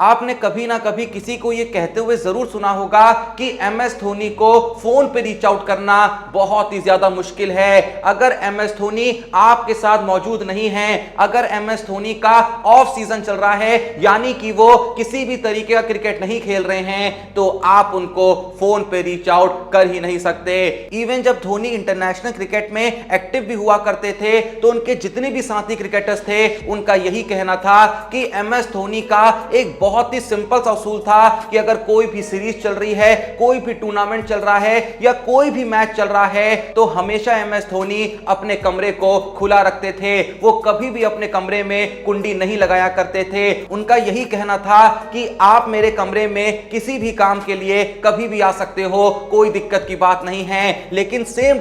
आपने कभी ना कभी किसी को यह कहते हुए जरूर सुना होगा कि एमएस धोनी को फोन पे रीच आउट करना बहुत ही ज्यादा मुश्किल है। अगर एमएस धोनी आपके साथ मौजूद नहीं है, अगर एमएस धोनी का ऑफ सीजन चल रहा है, यानी कि वो किसी भी तरीके का क्रिकेट नहीं खेल रहे हैं, तो आप उनको फोन पे रीच आउट कर ही नहीं सकते। इवन जब धोनी इंटरनेशनल क्रिकेट में एक्टिव भी हुआ करते थे तो उनके जितने भी साथी क्रिकेटर्स थे उनका यही कहना था कि एमएस धोनी का एक बहुत ही सिंपल सा उसूल था कि अगर कोई भी सीरीज चल रही है, कोई भी टूर्नामेंट चल रहा है या कोई भी मैच चल रहा है, तो हमेशा एमएस धोनी अपने कमरे को खुला रखते थे। वो कभी भी अपने कमरे में कुंडी नहीं लगाया करते थे। उनका यही कहना था कि आप मेरे कमरे में किसी भी काम के लिए कभी भी आ सकते हो, कोई दिक्कत की बात नहीं है। लेकिन सेम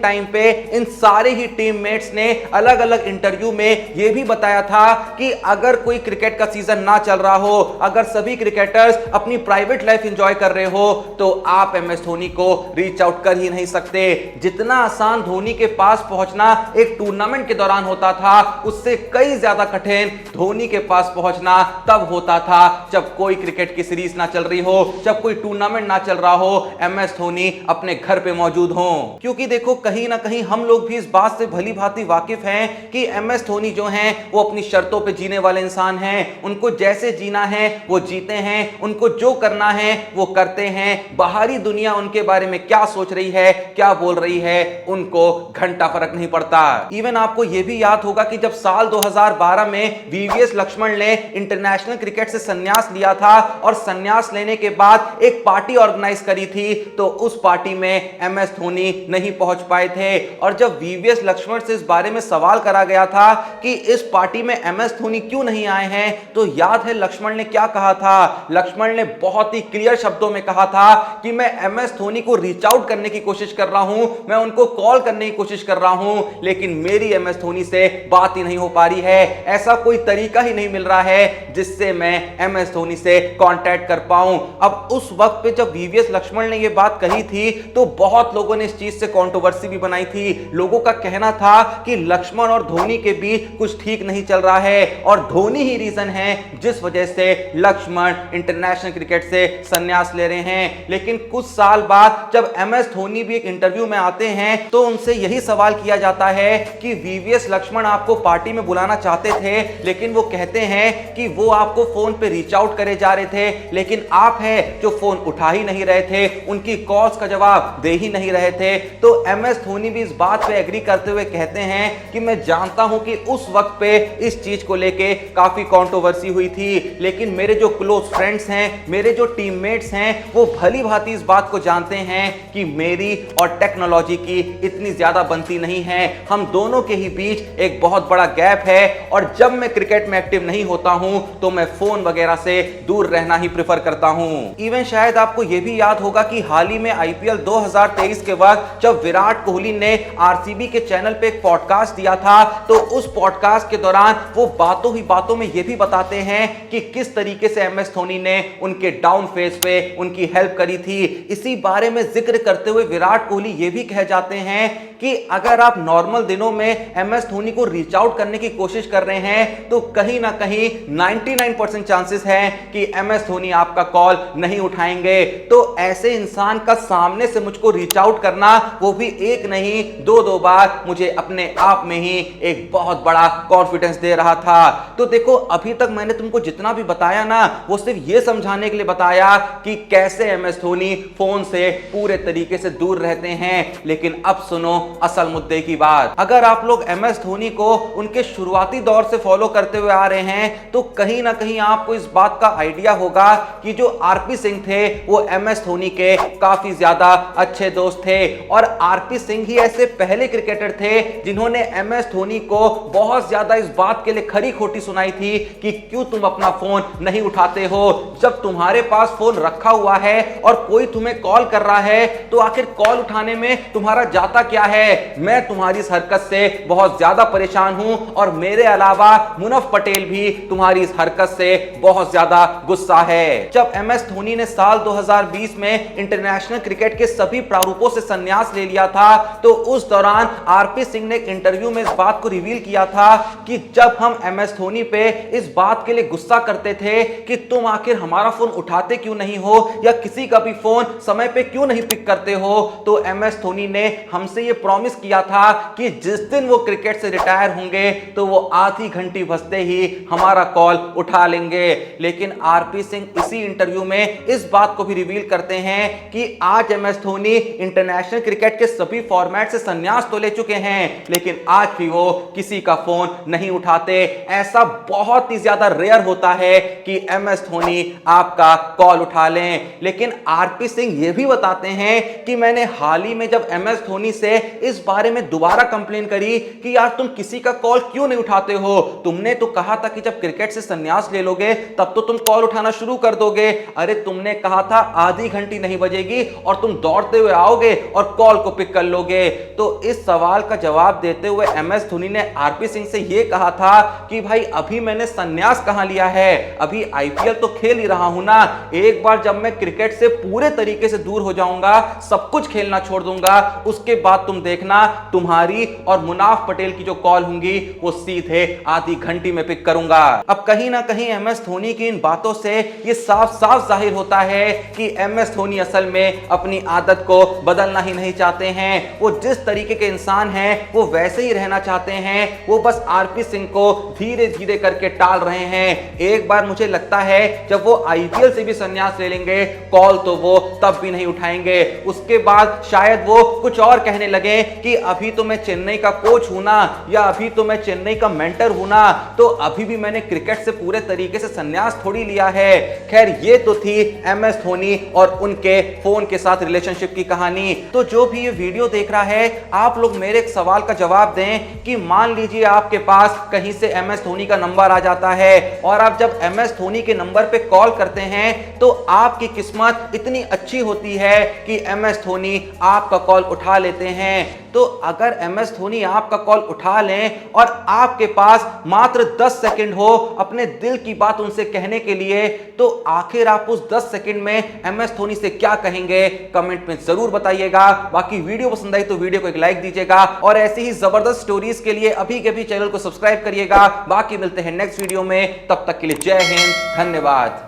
टाइम पे इन सारे ही टीममेट्स ने अलग अलग इंटरव्यू में यह भी बताया था कि अगर कोई क्रिकेट का सीजन ना चल रहा हो, अगर सभी क्रिकेटर्स अपनी प्राइवेट लाइफ एंजॉय कर रहे हो, तो आप एमएस धोनी को रीच आउट कर ही नहीं सकते। जितना आसान धोनी के पास पहुंचना एक टूर्नामेंट के दौरान होता था, उससे कई ज्यादा कठिन धोनी के पास पहुंचना तब होता था जब कोई क्रिकेट की सीरीज ना चल रही हो, जब कोई टूर्नामेंट ना चल रहा हो, एमएस धोनी अपने घर पे मौजूद हो। क्योंकि देखो, कहीं ना कहीं हम लोग भी इस बात से भली भांति वाकिफ हैं कि एमएस धोनी जो हैं वो अपनी शर्तों पे जीने वाले इंसान हैं। उनको जैसे जीना है वो जीते हैं, उनको जो करना है वो करते हैं। बाहरी दुनिया उनके बारे में क्या सोच रही है, क्या बोल रही है, उनको घंटा फर्क नहीं पड़ता। इवन आपको यह भी याद होगा कि जब साल 2012 में वीवीएस लक्ष्मण ने इंटरनेशनल क्रिकेट से संन्यास लिया था और संन्यास लेने के बाद एक पार्टी ऑर्गेनाइज करी थी, तो उस पार्टी में एमएस धोनी नहीं पहुंच पाए थे। और जब वीवीएस लक्ष्मण से इस बारे में सवाल करा गया था कि इस पार्टी में एमएस धोनी क्यों नहीं आए हैं, तो याद है लक्ष्मण ने क्या कहा था? लक्ष्मण ने बहुत ही क्लियर शब्दों में कहा था कि मैं एमएस धोनी को रीच आउट करने की कोशिश कर रहा हूं, मैं उनको कॉल करने की कोशिश कर रहा हूं, लेकिन मेरी एमएस धोनी से बात ही नहीं हो पा रही है। ऐसा कोई तरीका ही नहीं मिल रहा है जिससे मैं एमएस धोनी से कांटेक्ट कर पाऊं। अब उस वक्त पे जब वीवीएस लक्ष्मण ने यह बात कही थी तो बहुत लोगों ने इस चीज से कंट्रोवर्सी भी बनाई थी। लोगों का कहना था कि लक्ष्मण और धोनी के बीच कुछ ठीक नहीं चल रहा है और धोनी ही रीजन है जिस वजह से लक्ष्मण इंटरनेशनल क्रिकेट से संन्यास ले रहे हैं। लेकिन कुछ साल बाद जब एमएस धोनी भी एक इंटरव्यू में आते हैं तो उनसे यही सवाल किया जाता है कि वीवीएस लक्ष्मण आपको पार्टी में बुलाना चाहते थे, लेकिन वो कहते हैं कि वो आपको फोन पे रीच आउट करे जा रहे थे, लेकिन आप हैं जो फोन उठा ही नहीं रहे थे, उनकी कॉल्स का जवाब दे ही नहीं रहे थे। तो एमएस धोनी भी इस बात पे एग्री करते हुए कहते हैं कि मैं जानता हूं कि उस वक्त पे इस चीज को लेके काफी कंट्रोवर्सी हुई थी, लेकिन मेरे जो क्लोज फ्रेंड्स हैं, मेरे जो टीममेट्स हैं, वो भली भांति इस बात को जानते हैं कि मेरी और टेक्नोलॉजी की इतनी ज्यादा बनती नहीं है। हम दोनों के ही बीच एक बहुत बड़ा गैप है और जब मैं क्रिकेट में एक्टिव नहीं होता हूं तो मैं फोन वगैरह से दूर रहना ही प्रेफर करता हूं। इवन शायद आपको यह भी याद होगा कि हाल ही में आईपीएल 2023 के वक्त जब विराट कोहली ने आरसीबी के चैनल पे एक पॉडकास्ट दिया था, तो उस पॉडकास्ट के दौरान वो बातों ही बातों में यह भी बताते हैं कि किस तरीके से एमएस धोनी ने उनके डाउन फेज पे उनकी हेल्प करी थी। इसी बारे में जिक्र करते हुए विराट कोहली ये भी कह जाते हैं कि अगर आप नॉर्मल दिनों में एमएस धोनी को रीच आउट करने की कोशिश कर रहे हैं तो कहीं ना कहीं 99% चांसेस हैं कि एमएस धोनी आपका कॉल नहीं उठाएंगे। तो ऐसे इंसान का सामने से मुझको रीच आउट करना, वो भी एक नहीं दो बार, मुझे अपने आप में ही एक बहुत बड़ा कॉन्फिडेंस दे रहा था। तो देखो, अभी तक मैंने तुमको जितना भी बताया ना, वो सिर्फ ये समझाने के लिए बताया कि कैसे एमएस धोनी फोन से पूरे तरीके से दूर रहते हैं। लेकिन अब सुनो असल मुद्दे की बात। अगर आप लोग एमएस धोनी को उनके शुरुआती दौर से फॉलो करते हुए आ रहे हैं तो कहीं ना कहीं आपको इस बात का आइडिया होगा कि जो आरपी सिंह थे वो एमएस धोनी के काफी ज्यादा अच्छे दोस्त थे। और आरपी सिंह ही ऐसे पहले क्रिकेटर थे जिन्होंने एमएस धोनी को बहुत ज्यादा इस बात के लिए खरी खोटी सुनाई थी कि क्यों तुम अपना फोन नहीं उठाते हो। जब तुम्हारे पास फोन रखा हुआ है और कोई तुम्हें कॉल कर रहा है तो आखिर कॉल उठाने में तुम्हारा जाता क्या है? मैं तुम्हारी इस हरकत से बहुत ज्यादा परेशान हूं और मेरे अलावा मुनफ पटेल भी तुम्हारी इस हरकत से बहुत ज्यादा गुस्सा है। जब एमएस धोनी ने साल 2020 में इंटरनेशनल क्रिकेट के सभी प्रारूपों से संन्यास ले लिया था तो उस दौरान आरपी सिंह ने एक इंटरव्यू में इस बात को रिवील किया था कि जब हम एमएस धोनी पे इस बात के लिए गुस्सा करते थे कि तुम आखिर हमारा फोन उठाते क्यों नहीं हो या किसी का भी फोन समय पे क्यों नहीं पिक करते हो। तो MS धोनी ने हमसे ये प्रॉमिस किया था कि जिस दिन वो क्रिकेट से रिटायर होंगे तो वो आधी घंटी बजते ही हमारा कॉल उठा लेंगे। लेकिन RP सिंह इसी इंटरव्यू में इस बात को भी रिवील करते हैं कि आज MS धोनी इंटरनेशनल क्रिकेट के सभी फॉर्मेट से संन्यास तो ले चुके हैं, लेकिन आज भी वो किसी का फोन नहीं उठाते। ऐसा बहुत ही ज्यादा रेयर होता है कि MS धोनी आपका कॉल उठा लें। लेकिन RP सिंह ये भी बताते हैं कि मैंने हाल ही में जब MS धोनी से इस बारे में दोबारा कंप्लेन करी कि यार तुम किसी का कॉल क्यों नहीं उठाते हो, तुमने तो कहा था कि जब क्रिकेट से संन्यास ले लोगे तब तो तुम कॉल उठाना शुरू कर दोगे। अरे तुमने कहा था आधी घंटी नहीं बजेगी और तुम दौड़ते हुए आओगे और कॉल को पिक कर लोगे। तो इस सवाल का जवाब देते हुए MS धोनी ने RP सिंह से यह कहा था कि भाई अभी मैंने संन्यास कहां लिया है, अभी IPL तो खेल ही रहा हूं ना। एक बार जब मैं क्रिकेट से पूरे तरीके से दूर हो जाऊंगा, सब कुछ खेलना छोड़ दूंगा, उसके बाद तुम देखना तुम्हारी और मुनाफ पटेल की जो कॉल होंगी वो सीधे आधी घंटी में पिक करूंगा। अब कहीं ना कहीं MS धोनी की इन बातों से ये साफ साफ जाहिर होता है कि MS धोनी असल में अपनी आदत को बदलना ही नहीं चाहते हैं। वो जिस तरीके के इंसान हैं वो वैसे ही रहना चाहते हैं। वो बस RP सिंह को धीरे धीरे करके टाल रहे हैं। एक बार मुझे लगता है जब वो IPL से भी संन्यास ले लेंगे, कॉल तो वो तब भी नहीं उठाएंगे। उसके बाद शायद वो कुछ और कहने लगे कि अभी तो मैं चेन्नई का कोच हूं ना, या अभी तो मैं चेन्नई का मेंटर हूं ना, तो अभी भी मैंने क्रिकेट से पूरे तरीके से संन्यास थोड़ी लिया है। खैर ये तो थी MS धोनी और उनके फोन के साथ रिलेशनशिप की कहानी। तो जो भी ये वीडियो देख रहा है, आप लोग मेरे एक सवाल का जवाब दें कि मान लीजिए आपके पास कहीं से MS धोनी का नंबर आ जाता है और आप जब MS धोनी के नंबर पे कॉल करते हैं तो आपकी किस्मत इतनी अच्छी होती है कि MS धोनी आपका कॉल उठा लेते हैं। तो अगर MS धोनी आपका कॉल उठा लें और आपके पास मात्र 10 सेकंड हो अपने दिल की बात उनसे कहने के लिए, तो आखिर आप उस 10 सेकंड में MS धोनी से क्या कहेंगे, कमेंट में जरूर बताइएगा। बाकी वीडियो पसंद आई तो वीडियो को एक लाइक दीजिएगा और ऐसी ही जबरदस्त स्टोरीज के लिए अभी के अभी चैनल को सब्सक्राइब करिएगा। बाकी मिलते हैं नेक्स्ट वीडियो में, तब तक के लिए जय हिंद, धन्यवाद।